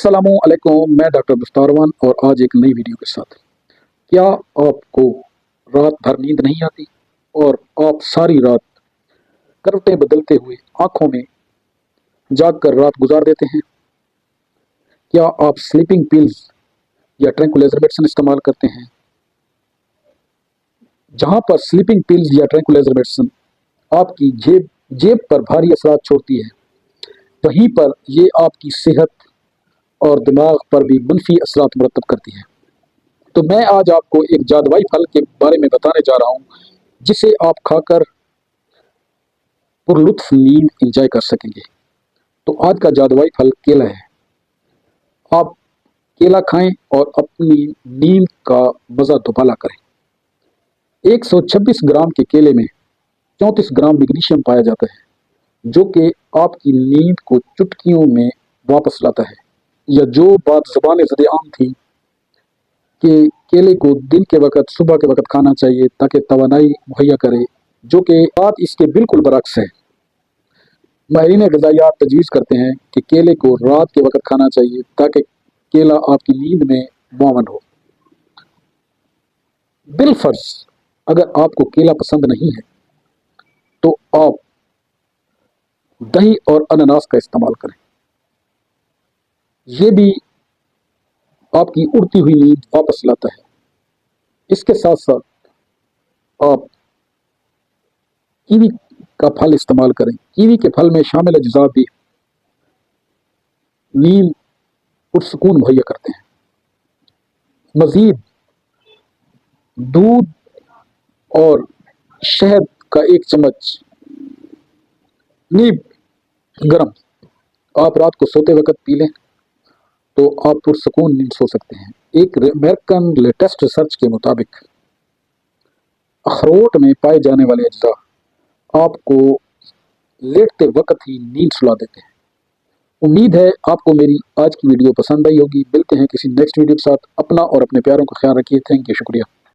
अस्सलामुअलैकुम, मैं डॉक्टर मुस्तारवन और आज एक नई वीडियो के साथ। क्या आपको रात भर नींद नहीं आती और आप सारी रात करवटें बदलते हुए आंखों में जाग कर रात गुजार देते हैं? क्या आप स्लीपिंग पिल्स या ट्रैंक्विलाइजर मेडिसिन इस्तेमाल करते हैं? जहां पर स्लीपिंग पिल्स या ट्रैंक्विलाइजर मेडिसिन आपकी जेब पर भारी असरात छोड़ती है, वहीं पर ये आपकी सेहत और दिमाग पर भी मनफी असरात मुरतब करती है। तो मैं आज आपको एक जादुई फल के बारे में बताने जा रहा हूँ, जिसे आप खाकर पुरलुत्फ नींद इंजॉय कर सकेंगे। तो आज का जादुई फल केला है। आप केला खाएं और अपनी नींद का मज़ा दुबाला करें। 126 ग्राम के केले में 34 ग्राम मैग्नीशियम पाया जाता है, जो कि आपकी नींद को चुटकियों में वापस लाता है। या जो बात ज़बान ज़द-ए-आम थी कि केले को दिन के वक्त सुबह के वक्त खाना चाहिए ताकि तवानाई मुहैया करे, जो कि बात इसके बिल्कुल बरक्स है। माहिरीन ग़िज़ायात तजवीज़ करते हैं कि केले को रात के वक्त खाना चाहिए ताकि केला आपकी नींद में मुआवन हो। बिलफर्ज अगर आपको केला पसंद नहीं है तो आप दही और अनानास का इस्तेमाल करें। ये भी आपकी उड़ती हुई नींद वापस लाता है। इसके साथ साथ आप कीवी का फल इस्तेमाल करें। कीवी के फल में शामिल अज्जा भी नींद पुरसुकून मुहैया करते हैं। मज़ीद दूध और शहद का 1 चम्मच नींब गरम आप रात को सोते वक्त पी लें तो आप पुरसुकून नींद सो सकते हैं। एक अमेरिकन लेटेस्ट रिसर्च के मुताबिक अखरोट में पाए जाने वाले अज्जा आपको लेटते वक्त ही नींद सुला देते हैं। उम्मीद है आपको मेरी आज की वीडियो पसंद आई होगी। मिलते हैं किसी नेक्स्ट वीडियो के साथ। अपना और अपने प्यारों का ख्याल रखिए। थैंक यू, शुक्रिया।